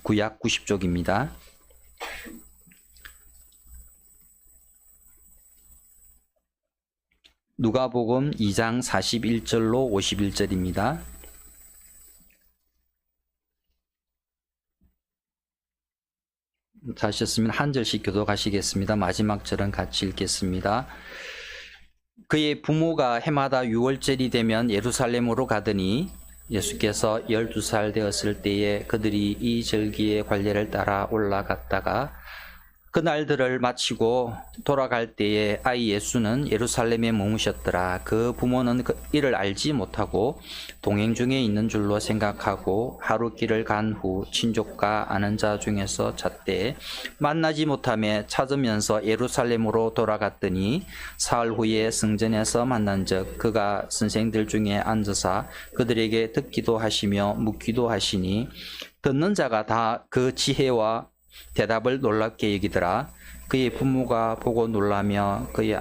구약 90쪽입니다. 누가복음 2장 41절로 51절입니다. 다셨으면 한 절씩 교독하시겠습니다. 마지막 절은 같이 읽겠습니다. 그의 부모가 해마다 6월절이 되면 예루살렘으로 가더니 예수께서 12살 되었을 때에 그들이 이 절기의 관례를 따라 올라갔다가 그 날들을 마치고 돌아갈 때에 아이 예수는 예루살렘에 머무셨더라. 그 부모는 이를 알지 못하고 동행 중에 있는 줄로 생각하고 하루 길을 간 후 친족과 아는 자 중에서 찾되 만나지 못하며 찾으면서 예루살렘으로 돌아갔더니 사흘 후에 성전에서 만난즉 그가 선생들 중에 앉으사 그들에게 듣기도 하시며 묻기도 하시니 듣는 자가 다 그 지혜와 대답을 놀랍게 여기더라. 그의 부모가 보고 놀라며 그의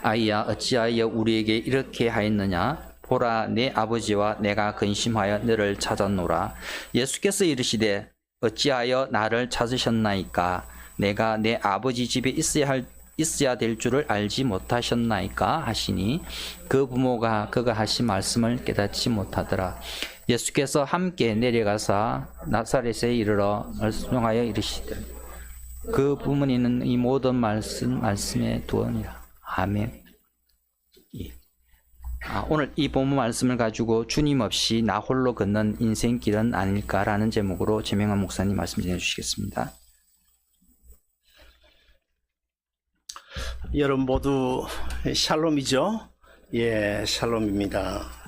아이야 어찌하여 우리에게 이렇게 하였느냐? 보라 내 아버지와 내가 근심하여 너를 찾았노라. 예수께서 이르시되 어찌하여 나를 찾으셨나이까? 내가 내 아버지 집에 있어야 될 줄을 알지 못하셨나이까? 하시니 그 부모가 그가 하신 말씀을 깨닫지 못하더라. 예수께서 함께 내려가사 나사렛에 이르러 말씀하여 이르시되 그 부모님은 이 모든 말씀에 두었니라. 아멘. 오늘 이 본문 말씀을 가지고 주님 없이 나 홀로 걷는 인생길은 아닐까라는 제목으로 재명환 목사님 말씀 전해주시겠습니다. 여러분 모두 샬롬이죠? 예, 샬롬입니다.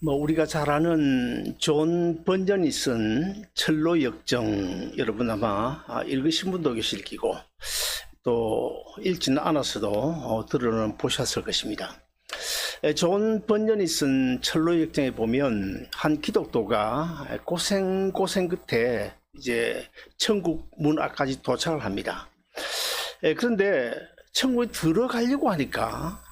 우리가 잘 아는 존 번전이 쓴 철로 역정, 여러분 아마 읽으신 분도 계실 끼고 또 읽지는 않았어도 들어는 보셨을 것입니다. 존 번전이 쓴 철로 역정에 보면 한 기독도가 고생 끝에 이제 천국 문 앞까지 도착을 합니다. 그런데 천국에 들어가려고 하니까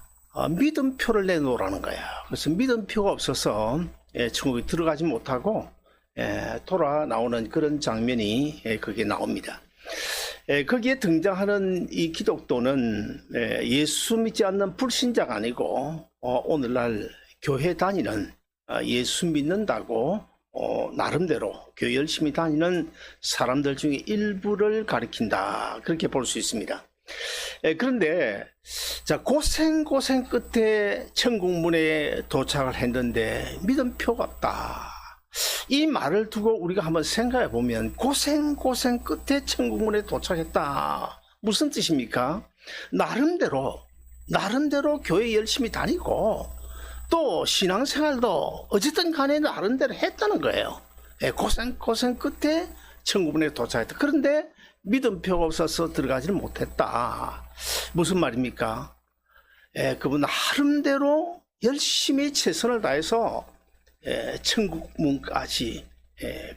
믿음표를 내놓으라는 거야. 그래서 믿음표가 없어서 천국에 들어가지 못하고 돌아 나오는 그런 장면이 거기에 나옵니다. 거기에 등장하는 이 기독도는 예수 믿지 않는 불신자가 아니고 오늘날 교회 다니는 예수 믿는다고 나름대로 교회 열심히 다니는 사람들 중에 일부를 가리킨다, 그렇게 볼 수 있습니다. 그런데 자, 고생 끝에 천국문에 도착을 했는데 믿음표가 없다, 이 말을 두고 우리가 한번 생각해 보면 고생 끝에 천국문에 도착했다, 무슨 뜻입니까? 나름대로 교회 열심히 다니고 또 신앙생활도 어쨌든 간에 나름대로 했다는 거예요. 고생 끝에 천국문에 도착했다. 그런데 믿음표가 없어서 들어가지를 못했다. 무슨 말입니까? 그분 나름대로 열심히 최선을 다해서 천국 문까지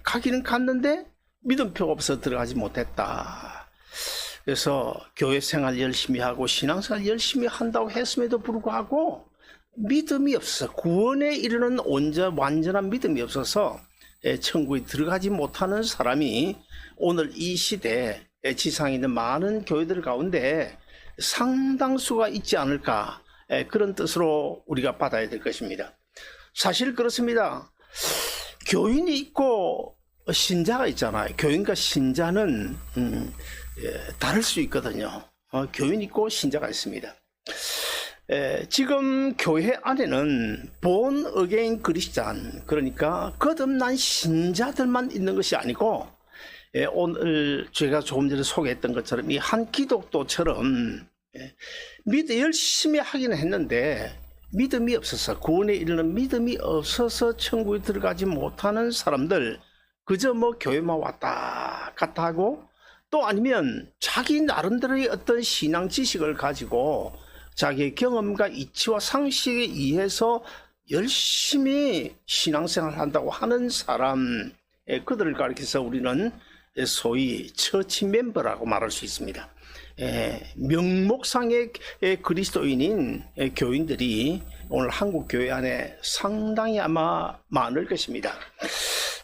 가기는 갔는데 믿음표가 없어서 들어가지 못했다. 그래서 교회 생활 열심히 하고 신앙생활 열심히 한다고 했음에도 불구하고 믿음이 없어서, 구원에 이르는 완전한 믿음이 없어서 천국에 들어가지 못하는 사람이 오늘 이 시대에 지상에 있는 많은 교회들 가운데 상당수가 있지 않을까, 그런 뜻으로 우리가 받아야 될 것입니다. 사실 그렇습니다. 교인이 있고 신자가 있잖아요. 교인과 신자는 다를 수 있거든요. 교인이 있고 신자가 있습니다. 지금 교회 안에는 본 어게인 크리스찬, 그러니까 거듭난 신자들만 있는 것이 아니고 오늘 제가 조금 전에 소개했던 것처럼 이 한 기독도처럼 열심히 하기는 했는데 믿음이 없어서, 구원에 이르는 믿음이 없어서 천국에 들어가지 못하는 사람들, 그저 교회만 왔다 갔다 하고, 또 아니면 자기 나름대로의 어떤 신앙 지식을 가지고 자기의 경험과 이치와 상식에 의해서 열심히 신앙생활 한다고 하는 사람, 그들을 가리켜서 우리는 소위 처치 멤버라고 말할 수 있습니다. 명목상의 그리스도인인 교인들이 오늘 한국 교회 안에 상당히 아마 많을 것입니다.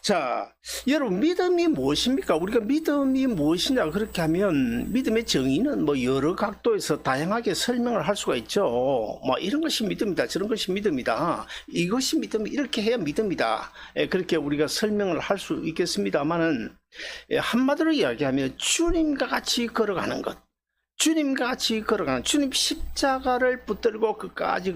자, 여러분 믿음이 무엇입니까? 우리가 믿음이 무엇이냐 그렇게 하면 믿음의 정의는 뭐 여러 각도에서 다양하게 설명을 할 수가 있죠. 뭐 이런 것이 믿음이다, 저런 것이 믿음이다, 이것이 믿음, 이렇게 해야 믿음이다. 그렇게 우리가 설명을 할 수 있겠습니다만은 한마디로 이야기하면 주님과 같이 걸어가는 것. 주님과 같이 걸어가는, 주님 십자가를 붙들고 끝까지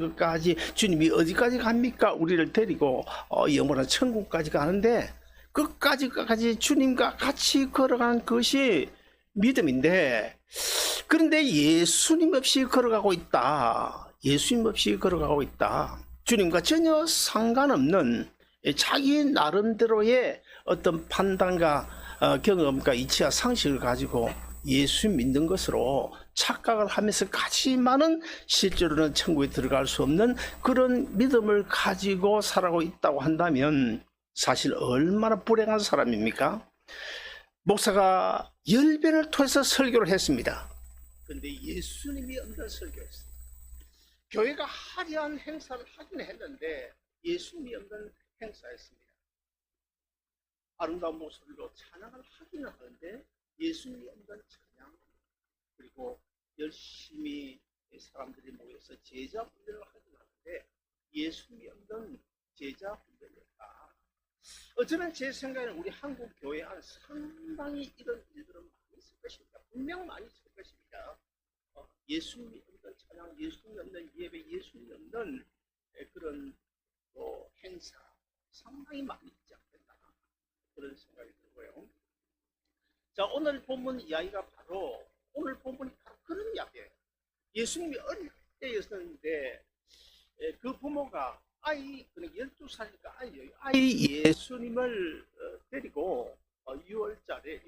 주님이 어디까지 갑니까? 우리를 데리고 영원한 천국까지 가는데 끝까지 주님과 같이 걸어가는 것이 믿음인데, 그런데 예수님 없이 걸어가고 있다. 예수님 없이 걸어가고 있다. 주님과 전혀 상관없는 자기 나름대로의 어떤 판단과 경험과 이치와 상식을 가지고 예수 믿는 것으로 착각을 하면서 가지만은 실제로는 천국에 들어갈 수 없는 그런 믿음을 가지고 살아가고 있다고 한다면 사실 얼마나 불행한 사람입니까? 목사가 10번을 통해서 설교를 했습니다. 그런데 예수님이 없는 설교였어요. 교회가 화려한 행사를 하긴 했는데 예수님이 없는 행사였습니다. 아름다운 목소리로 찬양을 하기는 하는데 예수님이 없는 찬양, 그리고 열심히 사람들이 모여서 제자 훈련을 하긴 하는데 예수님이 없는 제자 훈련이었다. 어쩌면 제 생각에는 우리 한국 교회 안에 상당히 이런 일들은 많이 있을 것입니다. 분명 많이 있을 것입니다. 예수님이 없는 찬양, 예수님이 없는 예배, 예수님이 없는 그런 행사 상당히 많이 있지 않겠나, 그런 생각이 들고요. 자, 오늘 본문 이야기가 바로, 오늘 본문이 바로 그런 이야기예요. 예수님이 어릴 때였었는데 그 부모가 아이, 12살이니까 아이 예수님을 데리고 6월절에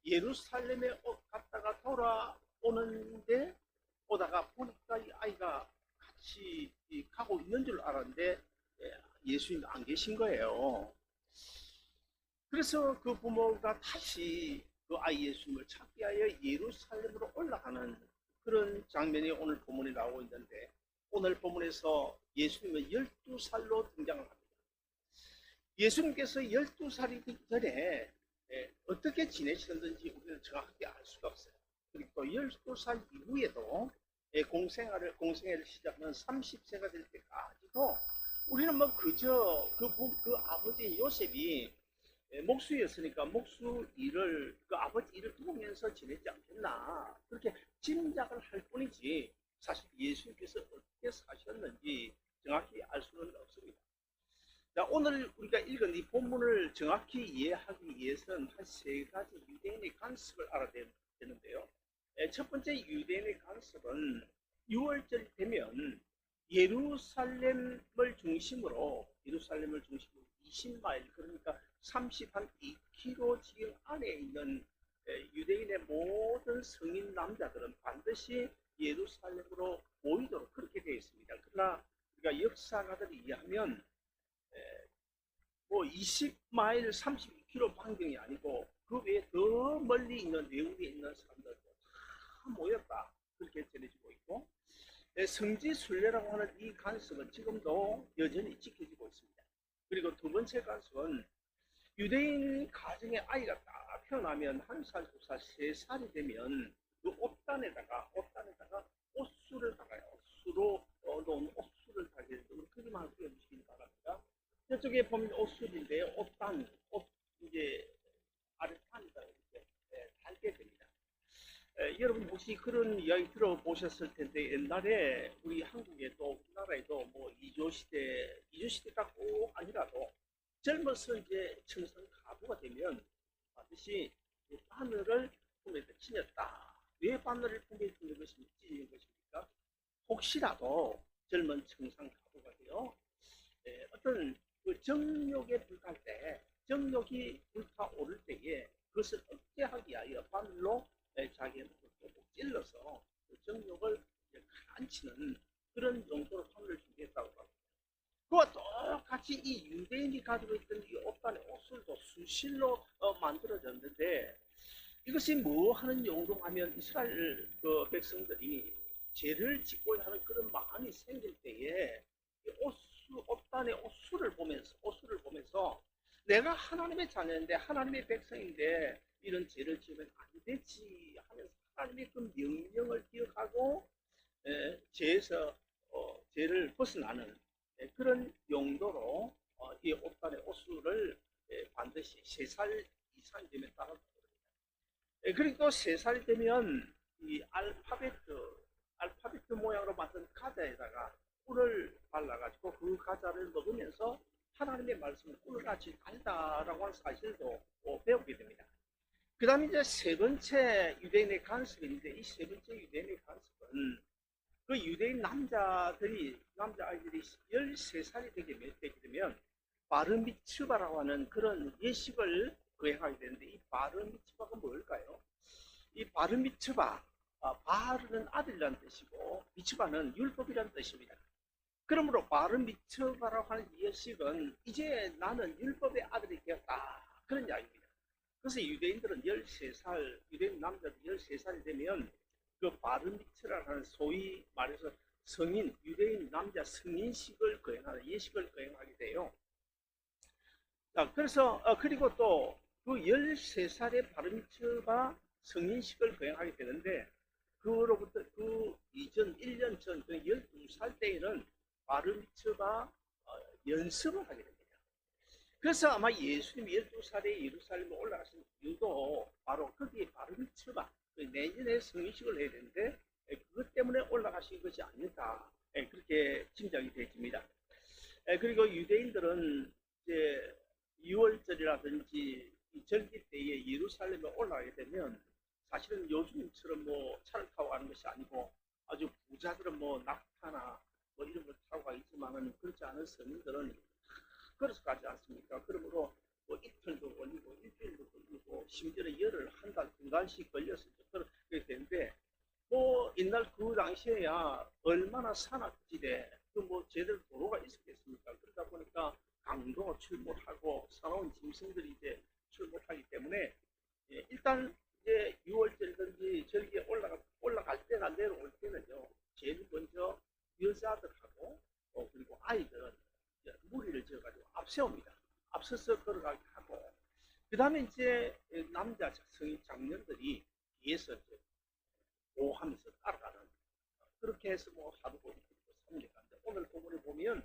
예루살렘에 갔다가 돌아오는데, 오다가 보니까 이 아이가 같이 가고 있는 줄 알았는데 예수님이 안 계신 거예요. 그래서 그 부모가 다시 그 아이 예수님을 찾기 위하여 예루살렘으로 올라가는 그런 장면이 오늘 본문에 나오고 있는데, 오늘 본문에서 예수님은 12살로 등장을 합니다. 예수님께서 12살이기 전에 어떻게 지내시는지 우리는 정확하게 알 수가 없어요. 그리고 또 12살 이후에도 공생애를 시작하면 30세가 될 때까지도 우리는 뭐 그저 그 아버지 요셉이 목수였으니까 목수 일을, 그 아버지 일을 도우면서 지냈지 않겠나, 그렇게 짐작을 할 뿐이지 사실 예수님께서 어떻게 사셨는지 정확히 알 수는 없습니다. 자, 오늘 우리가 읽은 이 본문을 정확히 이해하기 위해서는 한 세 가지 유대인의 관습을 알아야 되는데요. 첫 번째 유대인의 관습은 6월절이 되면 예루살렘을 중심으로 20마일, 그러니까 2km 지경 안에 있는 유대인의 모든 성인 남자들은 반드시 예루살렘으로 모이도록 그렇게 되어 있습니다. 그러나 우리가 역사가들이 이해하면 뭐 20마일 32km 반경이 아니고 그 외에 더 멀리 있는 외국에 있는 사람들도 다 모였다, 그렇게 전해지고 있고, 성지 순례라고 하는 이 관습은 지금도 여전히 지켜지고 있습니다. 그리고 두 번째 관습은 유대인 가정의 아이가 딱 태어나면 1살, 2살, 3살이 되면 그 옷단에다가 옷수를 달아요. 옷수로 놓은 옷수를 달게 되는데 우리 크기만 그려주시기 바랍니다. 이쪽에 보면 옷술인데요. 옷 이제 아랫판에다 이렇게 달게 됩니다. 여러분 혹시 그런 이야기 들어보셨을 텐데, 옛날에 우리 한국에도 우리나라에도 뭐 이조시대가 꼭 아니라도 젊어서 이제 청선 가부가 되면 반드시 바늘을 품에다 지녔다. 왜 바늘을 품에 지는 것입니까? 혹시라도 젊은 청산 가부가 되어 어떤 그 정욕에 불탈 때, 정욕이 불타오를 때에 그것을 억제하기 위하여 바늘로 자기의 목을 찔러서 그 정욕을 가라앉히는 그런 용도로 바늘을 준비했다고 합니다. 그와 똑같이 이 유대인이 가지고 있던 이 옷단의 옷술도 수실로 만들어졌는데, 이것이 뭐 하는 용도하면 이스라엘 그 백성들이 죄를 짓고자 하는 그런 마음이 생길 때에 옷단의 옷술을 보면서 내가 하나님의 자녀인데 하나님의 백성인데 이런 죄를 지으면 안 되지 하면서 하나님의 그 명령을 기억하고 죄에서 죄를 벗어나는 그런 용도로 이 옷단의 옷수를 반드시 3살 이상이 되면 따라갑니다. 그리고 또 3살이 되면 이 알파벳 모양으로 만든 과자에다가 꿀을 발라가지고 그 과자를 먹으면서 하나님의 말씀을 꿀같이 달다라고 하는 사실도 배우게 됩니다. 그 다음에 이제 세 번째 유대인의 관습인데, 이 세 번째 유대인의 관습은 그 유대인 남자아이들이 13살이 되게 되면 바르미츠바라고 하는 그런 예식을 거행하게 되는데, 이 바르미츠바가 뭘까요? 이 바르미츠바, 바르는 아들이라는 뜻이고 미츠바는 율법이라는 뜻입니다. 그러므로 바르미츠바라고 하는 예식은 이제 나는 율법의 아들이 되었다, 그런 이야기입니다. 그래서 유대인들은 13살, 유대인 남자들 13살이 되면 그 바르미츠라고 하는 소위 말해서 성인, 유대인 남자 성인식을 거행하는 예식을 거행하게 돼요. 자, 그래서 그리고 또 그 13살의 바르미츠바 성인식을 거행하게 되는데, 그로부터 그 이전 1년 전, 그 12살 때에는 바르미츠바 연습을 하게 됩니다. 그래서 아마 예수님이 12살에 예루살렘에 올라가신 이유도 바로 거기에 바르미츠바, 내년에 성인식을 해야 되는데 그것 때문에 올라가신 것이 아닐까, 그렇게 짐작이 되어집니다. 그리고 유대인들은 이제 6월절이라든지 이 절기 때에 예루살렘에 올라가게 되면 사실은 요즘처럼 뭐 차를 타고 가는 것이 아니고 아주 부자들은 뭐 낙타나 뭐 이런 걸 타고 가겠지만은 그렇지 않은 서민들은 걸어서 가지 않습니까? 그러므로 뭐 이틀도 걸리고 일주일도 걸리고 심지어는 열흘, 한 달, 두 달씩 걸려서 그렇게 되는데, 뭐 옛날 그 당시에야 얼마나 산악지대 그 뭐 제대로 도로가 있었겠습니까? 그러다 보니까 강도가 출몰하고 사나운 짐승들이 이제 출몰하기 때문에 일단 이제 6월절이든지 절기에 올라갈 때나 내려올 때는요, 제일 먼저 여자들하고 그리고 아이들은 무리를 지어가지고 앞세웁니다. 앞서서 걸어가게 하고, 그 다음에 이제 남자 성인 장년들이 뒤에서 이제 보호하면서 따라가는, 그렇게 해서 뭐 하루고 3일 가는데, 오늘 본문에 보면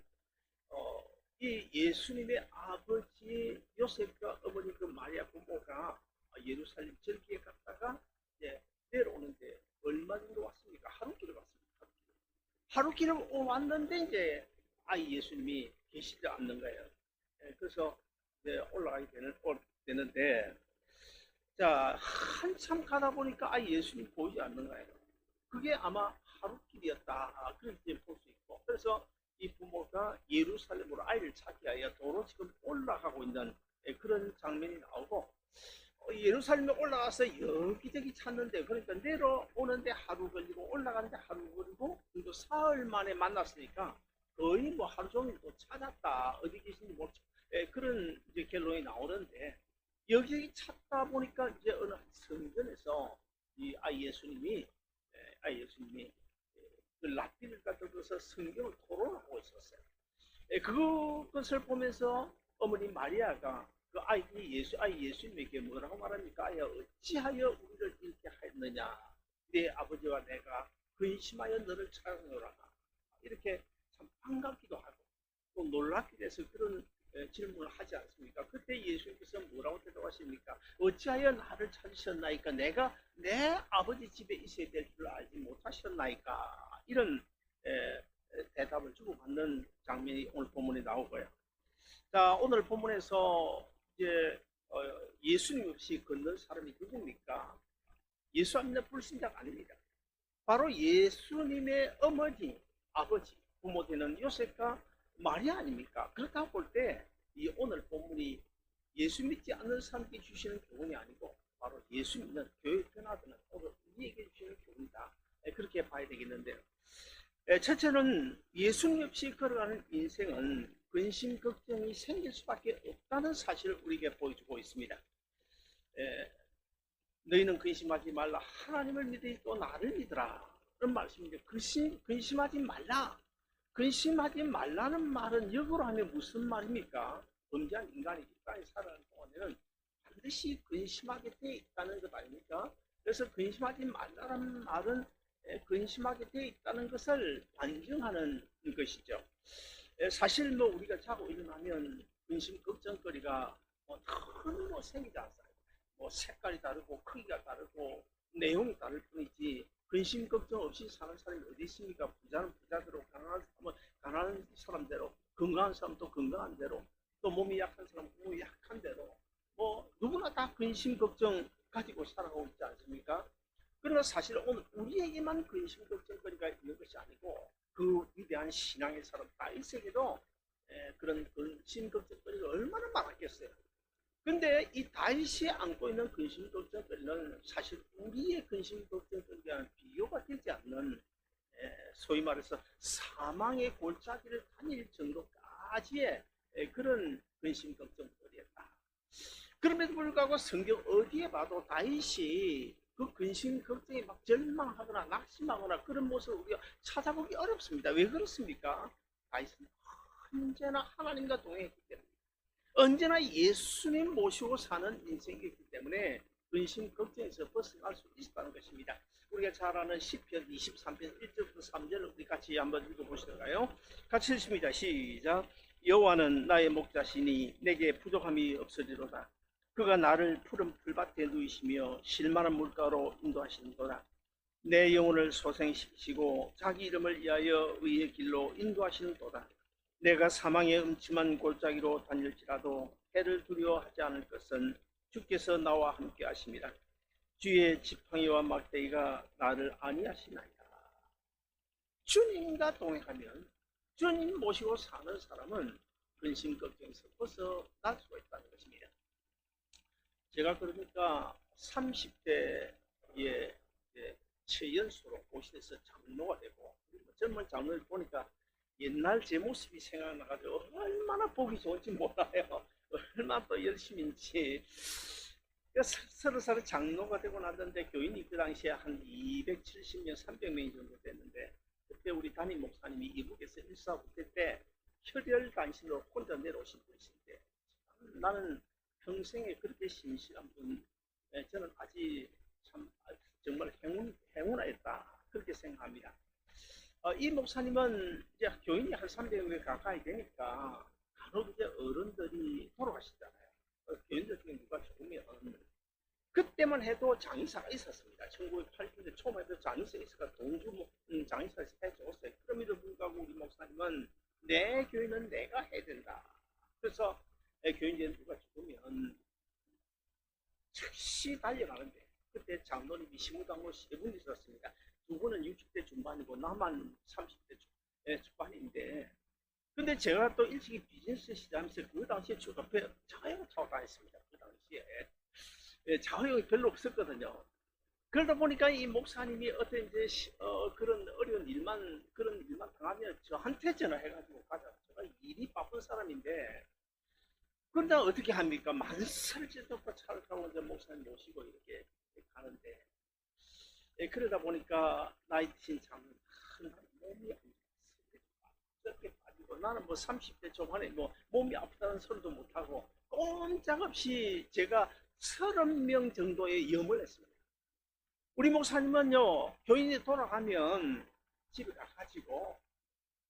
이 예수님의 아버지 요셉과 어머니 그 마리아 부모가 예루살렘 절기에 갔다가 이제 내려오는데 얼마 정도 왔습니까? 하루길을 왔습니다. 하루길을 왔는데 이제 아이 예수님이 계시지 않는 거예요. 그래서 이제 올라가게 되는데, 자, 한참 가다 보니까 아이 예수님 보이지 않는 거예요. 그게 아마 하루길이었다, 그렇게 볼 수 있고, 그래서 이 부모가 예루살렘으로 아이를 찾기 위하여 도로 지금 올라가고 있는 그런 장면이 나오고, 예루살렘에 올라가서 여기저기 찾는데, 그러니까 내려오는데 하루 걸리고 올라가는데 하루 걸리고, 그리고 사흘 만에 만났으니까 거의 뭐 하루 종일 또 찾았다, 어디 계신지 모르죠. 그런 이제 결론이 나오는데, 여기 찾다 보니까 이제 어느 성전에서 이 아이 예수님이 그 랍비를 가져서 성경을 토론하고 있었어요. 그것을 보면서 어머니 마리아가 그 아이 예수님에게 뭐라고 말합니까? 아이야, 어찌하여 우리를 이렇게 하였느냐? 내 아버지와 내가 근심하여 너를 찾아오라. 이렇게 참 반갑기도 하고 또 놀랍기도 해서 그런 질문을 하지 않습니까? 그때 예수님께서 뭐라고 대답하십니까? 어찌하여 나를 찾으셨나이까? 내가 내 아버지 집에 있어야 될 줄 알지 못하셨나이까? 이런 대답을 주고받는 장면이 오늘 본문에 나오고요. 자, 오늘 본문에서 이제 예수님 없이 걷는 사람이 누굽니까? 예수 안 믿는 불신자가 아닙니다. 바로 예수님의 어머니, 아버지, 부모 되는 요셉과 마리아 아닙니까? 그렇다고 볼 때 이 오늘 본문이 예수 믿지 않는 사람에게 주시는 교훈이 아니고 바로 예수 믿는 교회 변화되는 오늘 우리에게 주시는 교훈이다, 그렇게 봐야 되겠는데요. 첫째는 예수님 없이 걸어가는 인생은 근심 걱정이 생길 수밖에 없다는 사실을 우리에게 보여주고 있습니다. 너희는 근심하지 말라, 하나님을 믿으니 또 나를 믿으라, 그런 말씀인데, 근심하지 말라. 근심하지 말라는 말은 역으로 하면 무슨 말입니까? 범죄한 인간이 이 땅에 살아가는 동안에는 반드시 근심하게 돼 있다는 것 아닙니까? 그래서 근심하지 말라는 말은 근심하게 돼 있다는 것을 반증하는 것이죠. 사실 뭐 우리가 자고 일어나면 근심 걱정거리가 큰 생기지 않습니다. 뭐 색깔이 다르고 크기가 다르고 내용이 다를 뿐이지 근심 걱정 없이 사는 사람이 어디 있습니까? 부자는 부자대로, 가난한 사람은 가난한 사람대로, 건강한 사람도 건강한 대로, 또 몸이 약한 사람은 몸이 약한 대로, 뭐 누구나 다 근심 걱정 가지고 살아가고 있지 않습니까? 그러나 사실 오늘 우리에게만 근심 걱정거리가 있는 것이 아니고 그 위대한 신앙의 사람 다윗에게도 그런 근심 걱정거리가 얼마나 많았겠어요. 근데 이 다윗이 안고 있는 근심 걱정거리는 사실 우리의 근심 걱정거리와 비교가 되지 않는 소위 말해서 사망의 골짜기를 다닐 정도까지의 그런 근심 걱정거리였다. 그럼에도 불구하고 성경 어디에 봐도 다윗이 그 근심 걱정에 막 절망하거나 낙심하거나 그런 모습을 우리가 찾아보기 어렵습니다. 왜 그렇습니까? 다윗은 언제나 하나님과 동행했기 때문에, 언제나 예수님 모시고 사는 인생이기 때문에 근심 걱정에서 벗어날 수 있었다는 것입니다. 우리가 잘 아는 시편 23편 1절부터 3절을 우리 같이 한번 읽어보실까요? 같이 읽습니다. 시작. 여호와는 나의 목자시니 내게 부족함이 없으리로다. 그가 나를 푸른 풀밭에 누이시며 실만한 물가로 인도하시는도다. 내 영혼을 소생시키시고 자기 이름을 위하여 의의 길로 인도하시는도다. 내가 사망의 음침한 골짜기로 다닐지라도 해를 두려워하지 않을 것은 주께서 나와 함께 하십니다. 주의 지팡이와 막대기가 나를 안위하시나이다. 주님과 동행하면, 주님 모시고 사는 사람은 근심 걱정에서 벗어날 수가 있다는 것입니다. 제가 그러니까 30대에 최연소로 고시에서 장로가 되고 젊은 장로를 보니까 옛날 제 모습이 생각나가지고 얼마나 보기 좋은지 몰라요. 얼마나 또 열심인지. 30살에 장로가 되고 나던데 교인이 그 당시에 한 270명, 300명 정도 됐는데 그때 우리 담임 목사님이 이북에서 일사후퇴 때 혈혈단신으로 혼자 내려오신 분이신데 나는 평생에 그렇게 신실한 분, 저는 아직 참 정말 행운하였다 그렇게 생각합니다. 이 목사님은 이제 교인이 한 300명 가까이 되니까 간혹 이제 어른들이 돌아가시잖아요. 교인들 중에 누가 죽으면 그때만 해도 장의사가 있었습니다. 1980년대 초만 해도 장의사가 있어서 동주 장의사를 해줬어요. 그럼에도 불구하고 우리 목사님은 내 교인은 내가 해야 된다. 그래서 교인들 누가 죽으면 즉시 달려가는데 그때 장로님이 시무장로 3분 있었습니다. 2분은 60대 중반이고 나만 30대 중반인데 근데 제가 또 일찍이 비즈니스 시작하면서 그 당시에 주가페 자영을 타고 다녔습니다. 그 당시에 자영이 별로 없었거든요. 그러다 보니까 이 목사님이 어떤 이제 그런 어려운 그런 일만 당하면 저한테 전화해가지고 가자. 제가 일이 바쁜 사람인데 그런데 어떻게 합니까? 만설지도 없고 차를 타고 이제 목사님 모시고 이렇게 가는데 그러다 보니까 나이 드신 장은 몸이 썩게 빠지고 나는 뭐 30대 초반에 뭐 몸이 아프다는 소리도 못하고 꼼짝없이 제가 30명 정도의 염을 했습니다. 우리 목사님은요 교인이 돌아가면 집에 가가지고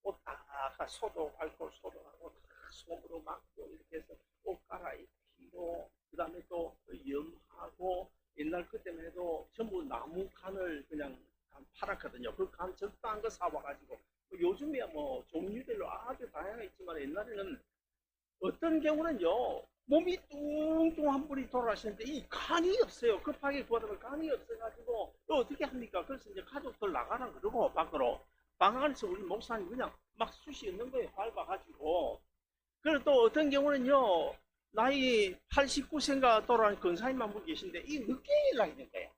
옷 다 소독, 알코올 소독하고 다 솜으로 막고 이렇게 해서 옷 갈아입히고 그 다음에 또 염하고 옛날 그때만 해도 전부 나무 칸을 그냥 팔았거든요. 그 칸 적당한 거 사와가지고 요즘이야 뭐 종류별로 아주 다양하게 있지만 옛날에는 어떤 경우는요 몸이 뚱뚱한 분이 돌아가시는데 이 간이 없어요. 급하게 구하다가 간이 없어가지고 또 어떻게 합니까? 그래서 이제 가족들 나가라 그러고 밖으로 방 안에서 우리 목사님 그냥 막 숱이 있는 거에 밟아가지고 그리고 또 어떤 경우는요 나이 89세인가 돌아가는 근사님 한 분 계신데 이 늦게 연락이 된 거예요.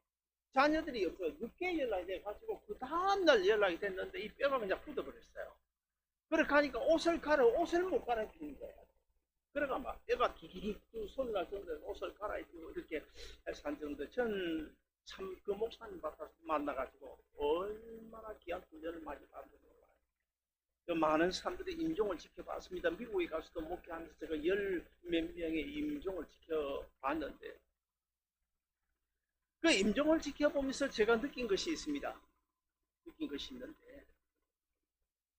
자녀들이 없어요. 늦게 연락이 돼가지고 그 다음날 연락이 됐는데 이 뼈가 그냥 굳어버렸어요. 그래 가니까 옷을 못 갈아입히는 거예요. 그래가 막 뼈가 두두두 손 날 정도로 옷을 갈아입히고 이렇게 해서 한 정도 전 참 그 목사님 만나가지고 얼마나 귀한 훈련을 많이 받는 거예요. 많은 사람들이 임종을 지켜봤습니다. 미국에 가서도 목회하면서 제가 열 몇 명의 임종을 지켜봤는데 그 임종을 지켜보면서 제가 느낀 것이 있습니다. 느낀 것이 있는데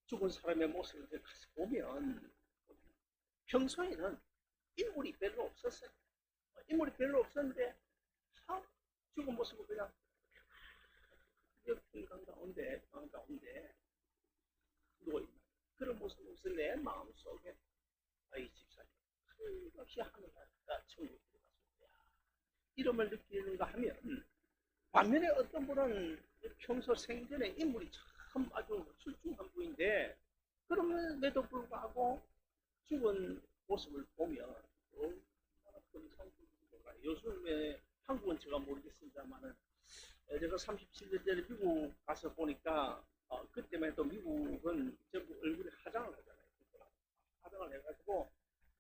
죽은 사람의 모습을 가서 보면 평소에는 인물이 별로 없었어요. 인물이 별로 없었는데 죽은 모습을 그냥 방 가운데 누워있는 그런 모습을 보면서 내 마음속에 이 집사님 역시 하늘나라 천국에 들어갔을 야 이름을 느끼는가 하면 반면에 어떤 분은 평소 생전에 인물이 참 아주 출중한 분인데 그럼에도 불구하고 죽은 모습을 보면 얼마나 금상첨화가 요즘에 한국은 제가 모르겠습니다만은 제가 37년 전에 미국 가서 보니까 그때만 해도 미국은 전부 얼굴에 화장을 하잖아요. 화장을 해가지고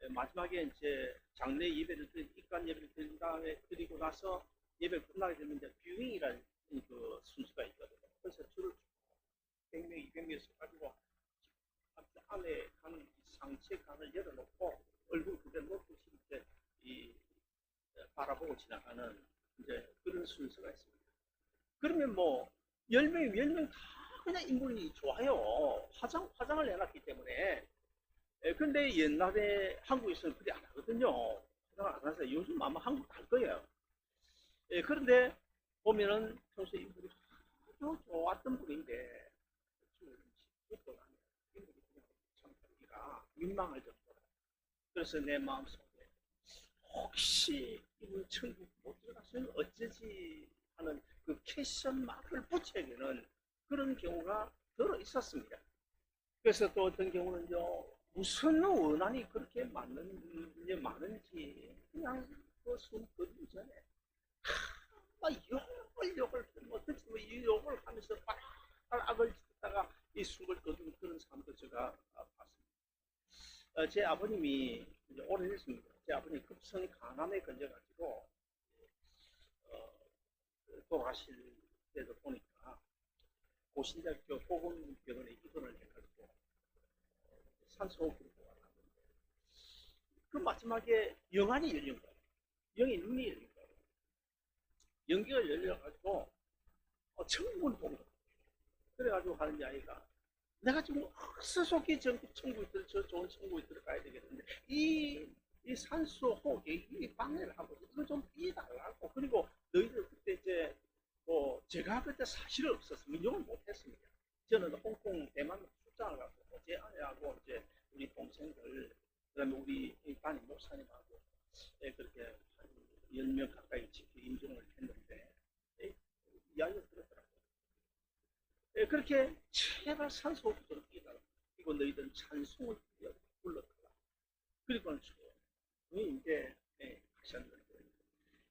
마지막에 이제 장례 예배를 입관 예배를 드린 다음에 드리고 나서 예배 끝나게 되면 이제 뷰잉이라는 그 순서가 있거든요. 그래서 줄을 100명, 200명 써가지고 안에 가는 상체 간을 열어놓고 얼굴 그대로 놓고 이제 바라보고 지나가는 이제 그런 순서가 있습니다. 그러면 뭐 10명, 10명 다 그냥 인물이 좋아요. 화장을 해놨기 때문에. 근데 옛날에 한국에서는 그리 안 하거든요. 화장을 안 해서 요즘 아마 한국 갈 거예요. 그런데 보면은 평소에 인물이 아주 좋았던 분인데 죽고 나면 인물이 그냥 참 보기가 민망할 정도로. 그래서 내 마음속에 혹시 이분 천국 못 들어갔으면 어쩌지 하는 그 퀘션 마크를 붙여야 되는 그런 경우가 들어 있었습니다. 그래서 또 어떤 경우는요, 무슨 원한이 그렇게 많은지 그냥 그 숨 거두기 전에 막 욕을 뭐 듣지 뭐 욕을 하면서 악을 짓다가 이 숨을 거두는 그런 사람도 제가 봤습니다. 제 아버님이 이제 오래됐습니다. 제 아버님 급성 간암에 걸려가지고 돌아가실 때도 보니까 고신대학교 보건병원에 입원을 해가지고 산소호흡기를 보관하는데 그 마지막에 영안이 열린 거예요. 영의 눈이 열린 거예요. 연기가 열려가지고 천국을 본 거예요. 그래가지고 하는 이야기가 내가 지금 스스로기 천국에 저 좋은 천국에 들어가야 되겠는데 이 산소호흡기 이 방해를 하고 이거 좀 삐달라고 그리고 너희들 그때 이제 뭐 제가 그때 사실 없어서 민족을 못했습니다. 저는 홍콩 대만 출장을 가고 제 아내하고 이제 우리 동생들 그다음에 우리 담임 목사님하고 그렇게 한 10명 가까이 지켜 임종을 했는데 이야기를 들었더라고요. 그렇게 제발 산소호흡기 좀 삐달라. 그리고 너희들 찬송을 불렀더라. 그리고는 이제 하셨는데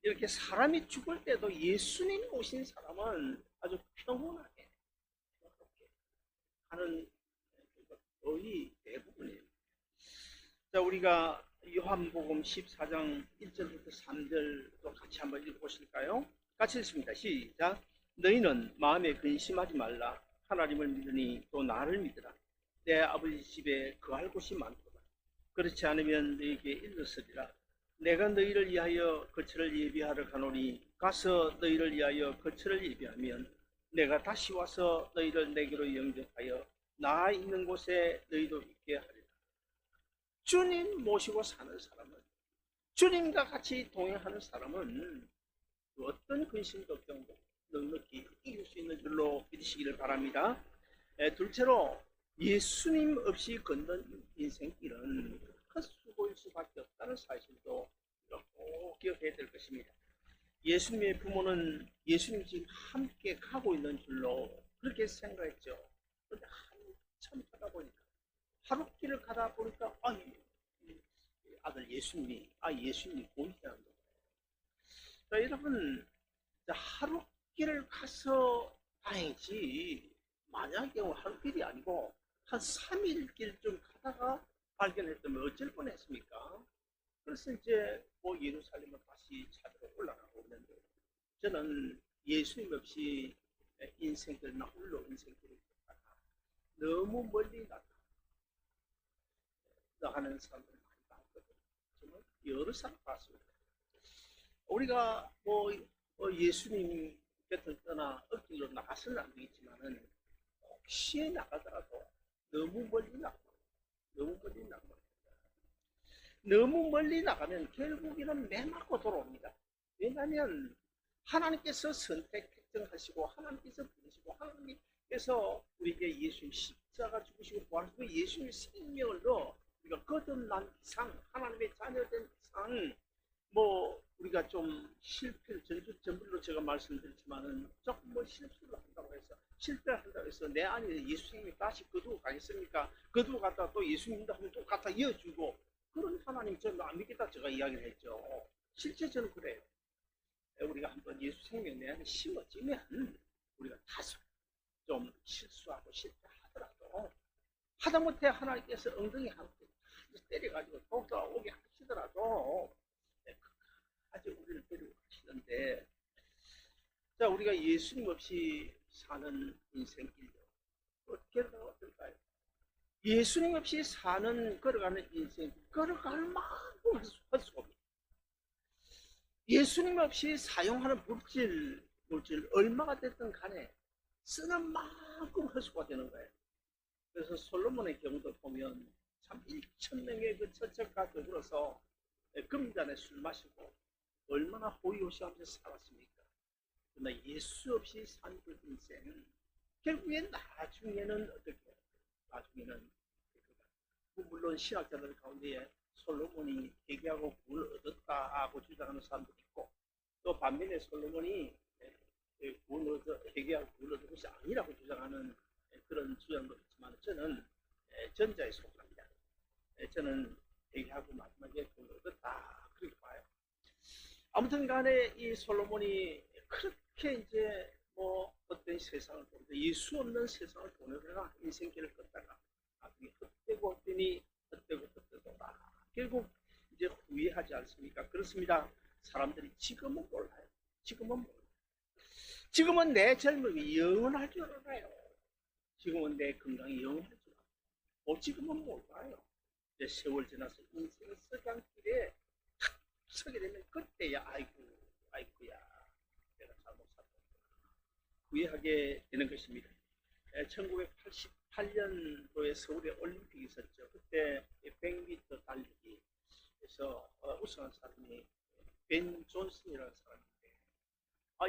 이렇게 사람이 죽을 때도 예수님 오신 사람은 아주 평온하게 하는 거의 대부분이에요. 자, 우리가 요한복음 14장 1절부터 3절도 같이 한번 읽어보실까요? 같이 읽습니다. 시작. 너희는 마음에 근심하지 말라. 하나님을 믿으니 또 나를 믿으라. 내 아버지 집에 거할 곳이 많도다. 그렇지 않으면 너희에게 일렀으리라. 내가 너희를 위하여 거처를 예비하러 가노니 가서 너희를 위하여 거처를 예비하면 내가 다시 와서 너희를 내게로 영접하여 나 있는 곳에 너희도 있게 하리라. 주님 모시고 사는 사람은 주님과 같이 동행하는 사람은 어떤 근심 걱정도 넉넉히 이길 수 있는 줄로 믿으시기를 바랍니다. 둘째로 예수님 없이 걷는 인생길은 헛수고일 수밖에 없다는 사실도 꼭 기억해야 될 것입니다. 예수님의 부모는 예수님 지금 함께 가고 있는 줄로 그렇게 생각했죠. 그런데 한참 가다 보니까 하룻길을 가다 보니까 아들 예수님이 보이지 않는 거예요. 자, 여러분 하룻길을 가서 다행이지 만약에 하룻길이 아니고 한 3일 길 좀 가다가 발견했다면 어쩔 뻔했습니까? 그래서 이제 예루살렘을 다시 찾으러 올라가고 있는데 저는 예수님 없이 인생길 홀로 인생길을 걷다가 너무 멀리 나가 하는 사람들을 많이 봤거든요. 정말 여러 사람 봤습니다. 우리가 예수님 곁을 떠나 억지로 나가서는 안 되겠지만은 혹시 나가더라도 너무 멀리 나가면 너무 멀리 나가면 너무 멀리 나가면 결국에는 매 맞고 돌아옵니다. 왜냐하면 하나님께서 선택하시고 하나님께서 부르시고 하나님께서 우리에게 예수님 십자가 죽으시고 부활하시고 예수님의 생명을로 우리가 거듭난 이상 하나님의 자녀된 이상 우리가 좀 실패를 전부로 제가 말씀드렸지만은 조금 실수를 한다고 해서 실패를 한다고 해서 내 안에 예수님이 다시 거두고 가겠습니까? 거두고 갔다가 또 예수님 믿다 하면 또 갖다 이어주고 그런 하나님 저는 안 믿겠다 제가 이야기를 했죠. 실제 저는 그래요. 우리가 한번 예수 생명 내 안에 심어지면 우리가 다소 좀 실수하고 실패하더라도 하다못해 하나님께서 엉덩이 한 번 때려가지고 더욱더 오게 하시더라도 아주 우리를 데리고 가시는데 자 우리가 예수님 없이 사는 인생길로 어떻게 어떨까요? 예수님 없이 걸어가는 인생 걸어갈 만큼 할 수가 없습니다. 예수님 없이 사용하는 물질 얼마가 됐든 간에 쓰는 만큼 헐수가 되는 거예요. 그래서 솔로몬의 경우도 보면 참 1,000명의 그 처척과 더불어서 금잔에 술 마시고 얼마나 호의호식하면서 살았습니까? 그러나 예수 없이 산 그 인생은 결국엔 나중에는 어떻게 해요? 나중에는 물론 신학자들 가운데 솔로몬이 회개하고 구원을 얻었다 하고 주장하는 사람도 있고 또 반면에 솔로몬이 회개하고 구원을 얻은 것이 아니라고 주장하는 그런 주장도 있지만 저는 전자에 속합니다. 저는 회개하고 마지막에 구원을 얻었다 그렇게 봐요. 아무튼 간에 이 솔로몬이 그렇게 이제 어떤 세상을 보는데 예수 없는 세상을 보내다가 인생길을 걷다가 나중에 헛되고 헛되니 헛되고 헛되도다. 결국 이제 후회하지 않습니까? 그렇습니다. 사람들이 지금은 몰라요. 지금은 내 젊음이 영원할 줄 알아요. 지금은 내 건강이 영원할 줄 알아요. 지금은 몰라요. 이제 세월 지나서 인생의 서강길에 탁 서게 되면 그때야 아이고야 내가 잘못 살았구나 후회하게 되는 것입니다. 1988년도에 서울에 올림픽이 있었죠. 그때 100m 달리기에서 우승한 사람이 벤 존슨이라는 사람인데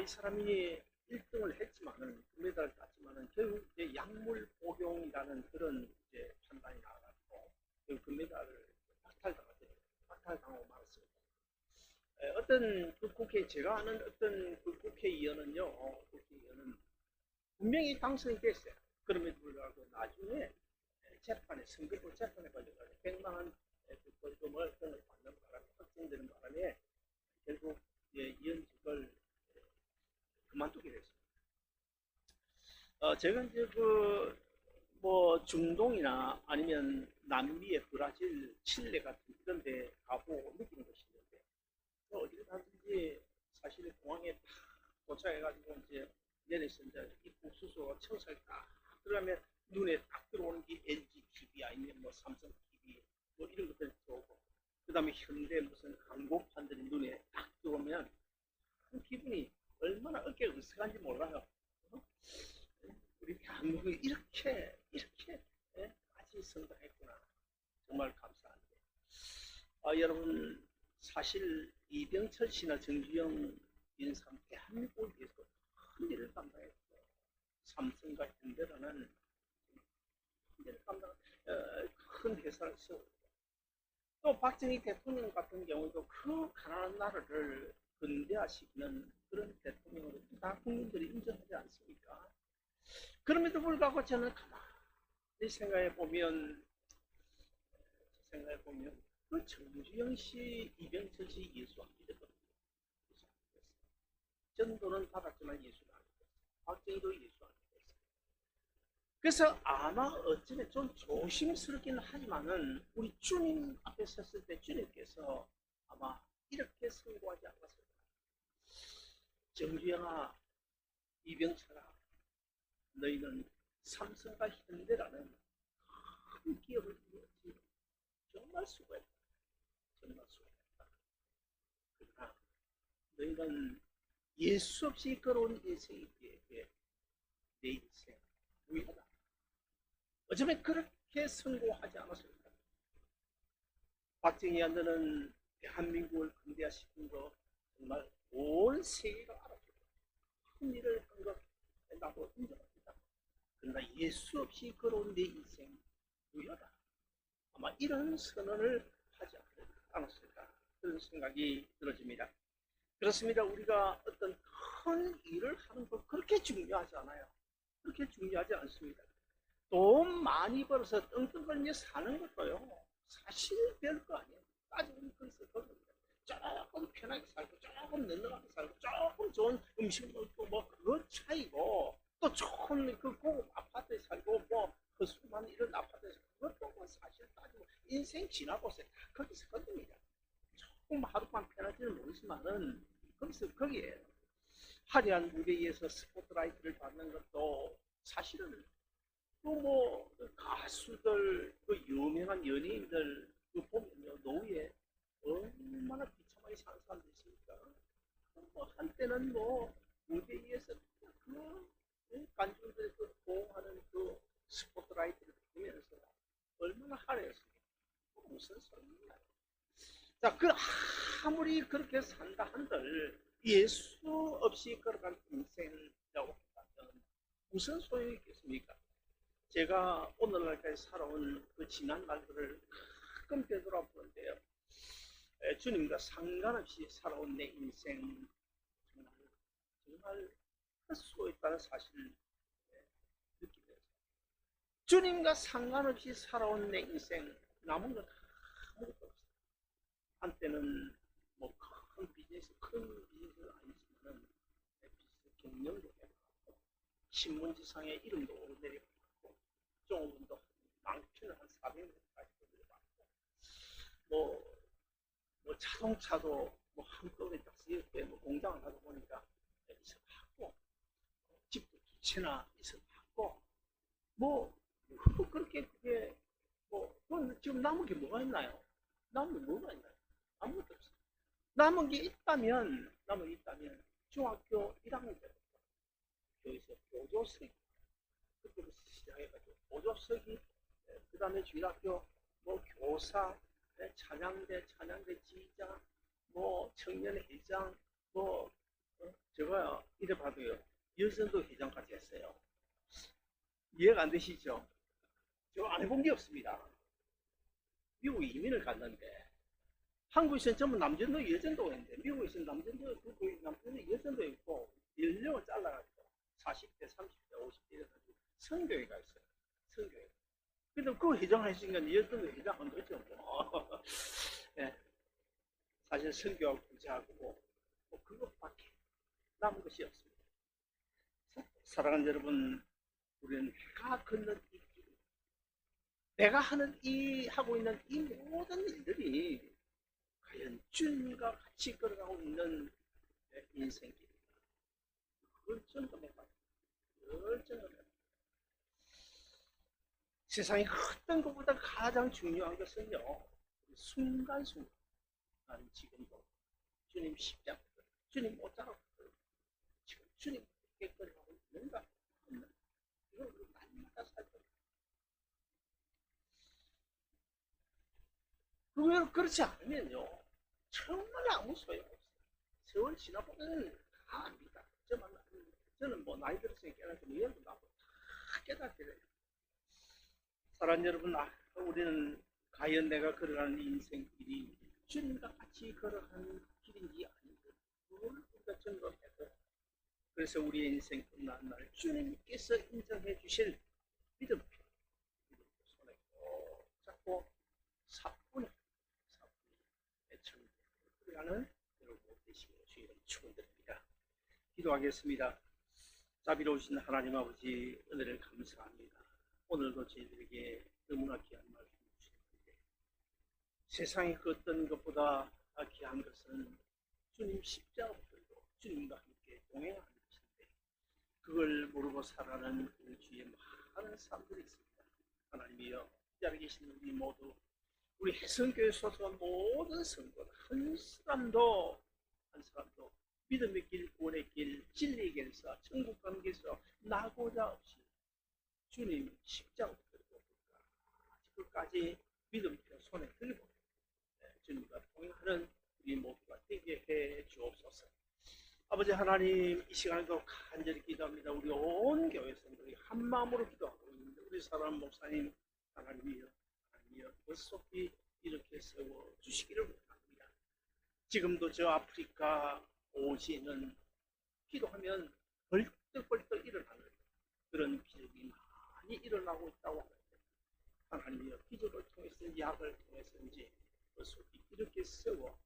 이 사람이 1등을 했지만은 금메달을 땄지만은 결국 이제 약물 복용이라는 그런 이제 판단이 나와가지고 결국 금메달을 박탈당하고 말았습니다. 어떤 그 국회 제가 아는 어떤 그 국회의원은요, 국회의원은 분명히 당선이 됐어요. 그럼에도 불구하고 나중에 선거법 재판에 걸려가지고 100만 원 벌금을 받는 바람에 확정되는 바람에 결국 의원직을 그만두게 됐습니다. 제가 이제 중동이나 아니면 남미의 브라질, 칠레 같은 이런 데 가보고 느끼는 것이 있는데 어디를 가든지 사실 공항에 딱 도착해가지고 이제 내려서 이제 입국수소 청소에 딱 들어가면 눈에 딱 들어오는 게 LG TV 아니면 삼성 TV 이런 것들이 들어오고 그 다음에 현대 무슨 한국판들이 눈에 딱 들어오면 그 기분이 얼마나 어깨가 으쓱한지 몰라요. 우리 대한민국이 이렇게 아주 성장했구나. 정말 감사한데. 여러분 사실 이병철 씨나 정주영 이런 사람 대한민국을 위해서 큰 일을 감당했고 삼성과 현대라는 일을 감당한 큰 회사를 세웠고 또 박정희 대통령 같은 경우도 그 가난한 나라를 근대화시키는 그런 대통령으로 다 국민들이 인정하지 않습니까? 그럼에도 불구하고 저는 가만히 생각해 보면 그 정주영 씨, 이병철 씨 예수 안 믿었거든요. 전도는 받았지만 예수는 안 믿었어요. 박정희도 예수 안 믿었어요. 그래서 아마 어쩌면 좀 조심스럽기는 하지만은 우리 주님 앞에 섰을 때 주님께서 아마 이렇게 선고하지 않았을까. 정주영아, 이병철아, 너희는 삼성과 현대라는 큰 기업을 이루었지. 정말 정말 수고했다. 정말 수고했다. 그러나 너희는 예수 없이 걸어온 인생이기에 내 인생 무효다. 어쩌면 그렇게 선고하지 않았을까? 박정희야, 너는 대한민국을 근대화시킨 거 정말 온 세계가 알아주고 큰 일을 한 것 나도 인정합니다. 그러나 예수 없이 걸어온 내 인생 무효다. 아마 이런 선언을 하지 않았을까, 그런 생각이 들어집니다. 그렇습니다. 우리가 어떤 큰 일을 하는 것 그렇게 중요하지 않아요. 그렇게 중요하지 않습니다. 돈 많이 벌어서 떵떵거리며 사는 것도요, 사실 별거 아니에요. 따지면 거기서 겁니다. 조금 편하게 살고, 조금 넉넉하게 살고, 조금 좋은 음식 먹고, 뭐, 그거 차이고, 또 좋은 그 고급 아파트에 살고, 뭐, 그 수많은 이런 아파트에 살고, 그것도 뭐 사실 따지고, 인생 지나고서 다 거기서 겁니다. 조금 하루만 편하지는 모르지만은, 거기에 화려한 무대에서 스포트라이트를 받는 것도 사실은 또 뭐 가수들, 그 유명한 연예인들 보면요, 노후에 얼마나 비참하게 사는 사람들이 있습니까? 뭐 한때는 뭐 무대 위에서 그 관중들의 그 보호하는 그 스포트라이트를 보면서 얼마나 화려했습니까? 무슨 소리냐? 자, 그 아무리 그렇게 산다 한들 예수 없이 걸어간 인생이라고 한다면 무슨 소용이 있겠습니까? 제가 오늘날까지 살아온 그 지난 날들을 가끔 되돌아보는데요, 주님과 상관없이 살아온 내 인생 정말 헛수고했다는 사실을 느끼면서, 주님과 상관없이 살아온 내 인생 남은 건 아무것도 없어요. 한때는 뭐 큰 비즈니스는 아니지만 비즈니스 경영도 해봤고, 신문지상에 이름도 오르내려봤고, 종업원도 많게는 한 400명까지 들어봤고, 뭐 자동차도 뭐 한꺼번에 딱 3개 뭐 공장을 하다 보니까 있어봤고, 집도 2채나 있어봤고, 뭐 그렇게 그게 뭐 지금 남은 게 뭐가 있나요? 남은 게 뭐가 있나요? 아무것도 없어요. 남은 게 있다면 중학교 1학년 때부터 여기서 보조석이, 그때부터 시작해가지고 보조석이, 그 다음에 중학교 뭐 교사, 찬양대 지휘자, 뭐 청년회장, 뭐 제가 이래봐도요, 여전도 회장까지 했어요. 이해가 안 되시죠? 저 안 해본 게 없습니다. 미국 이민을 갔는데 한국에서는 전부 남전도 여전도 했는데, 미국에서는 남전도 여전도 있고, 연령을 잘라가지고 40대, 30대, 50대 이래가지고 선교회가 있어요. 선교회. 근데 그 회장을 했으니까 여전도 회장한 거죠. 뭐. 네. 사실 선교하고 구제하고 뭐 그것밖에 남은 것이 없습니다. 사랑하는 여러분, 우리는 내가 걷는 이 길, 내가 하고 있는 이 모든 일들이 과연 주님과 같이 걸어가고 있는 인생길입니다. 그걸 점검해봐요. 그걸 점검해봐요. 세상에 어떤 것보다 가장 중요한 것은요, 순간순간 나는 지금도 주님 십자가, 주님 옷자락, 지금 주님 어떻게 걸어가고 있는가 없는, 이걸 날마다 살펴봐요. 그렇지 않으면요, 정말 아무 소용없어요. 세월 지나보면 다 압니다. 저는 뭐 나이 들었으니까 깨닫고, 이해도 나고 다 깨닫게 돼요. 사랑하는 여러분, 우리는 과연 내가 걸어가는 인생길이 주님과 같이 걸어가는 길인지 아닌지, 그걸 우리가 점검해서, 그래서 우리의 인생 끝난 날 주님께서 인정해 주실 믿음 손에 꼭 잡고 사뿐히 애청하는 여러분 되시기를 주의를 축원드립니다. 기도하겠습니다. 자비로우신 하나님 아버지, 은혜를 감사합니다. 오늘도 저희들에게 너무나 귀한 말씀 주시는데, 세상의 그 어떤 것보다 귀한 것은 주님 십자가들도 주님과 함께 동행하는 것인데, 그걸 모르고 살아가는 우리 주위에 많은 사람들이 있습니다. 하나님이여, 이 자리에 계신 우리 모두 우리 해성교회 소속한 모든 성도 한 사람도 믿음의 길, 구원의 길, 진리의 길에서 천국 가는 길에서 나고자 없이 주님 십자가 들고 끝까지 믿음으로 손에 들고 주님과 동행하는 우리 모두가 되게 해 주옵소서. 아버지 하나님, 이 시간에도 간절히 기도합니다. 우리 온 교회 성도들이 한 마음으로 기도하고 있는데 우리 사랑하는 목사님 하나님이여 급속히 이렇게 세워 주시기를 원합니다. 지금도 저 아프리카 오지는 기도하면 벌떡벌떡 일어나는 그런 기적이 많이 일어나고 있다고 하는데 하나님이여 기적을 통해서 약을 통해서인지 급속히 이렇게 세워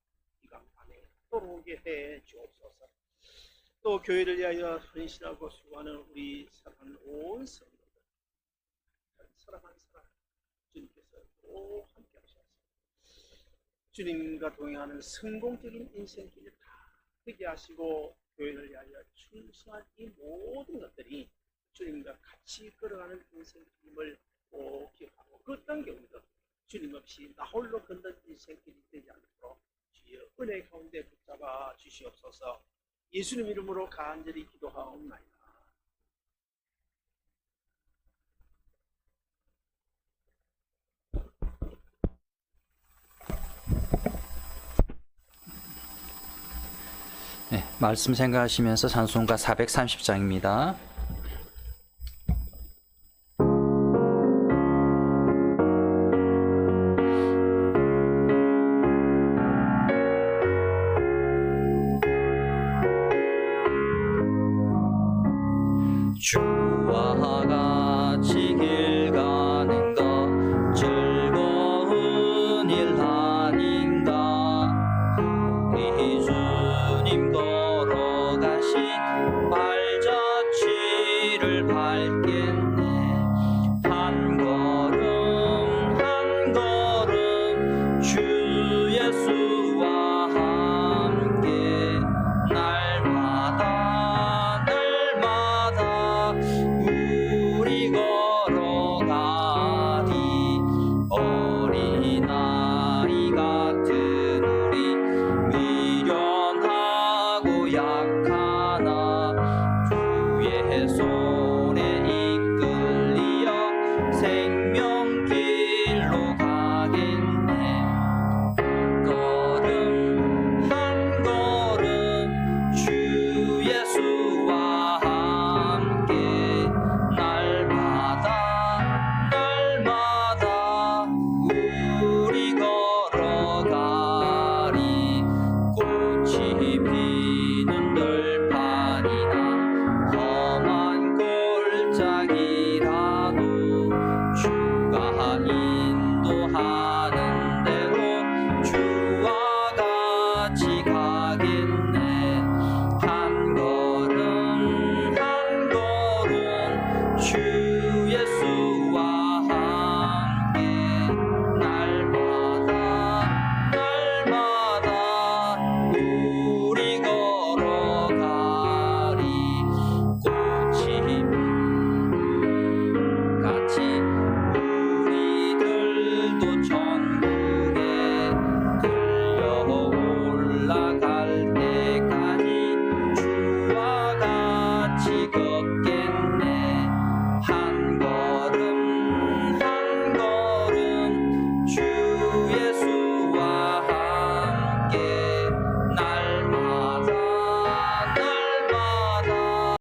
이 강판에 돌아오게 해 주옵소서. 또 교회를 위하여 헌신하고 수고하는 우리 사랑하는 온 성도들 사랑하는 사람 주님께서 꼭 함께 하셔서 주님과 동행하는 성공적인 인생길을 다 되게 하시고 교회를 위하여 충성한 이 모든 것들이 주님과 같이 걸어가는 인생길임을 꼭 기억하고 그 어떤 경우도 주님 없이 나 홀로 걷는 인생길이 되지 않도록 주여 은혜 가운데 붙잡아 주시옵소서. 예수님 이름으로 간절히 기도하옵나이다. 네, 말씀 생각하시면서 찬송가 430장입니다. 주와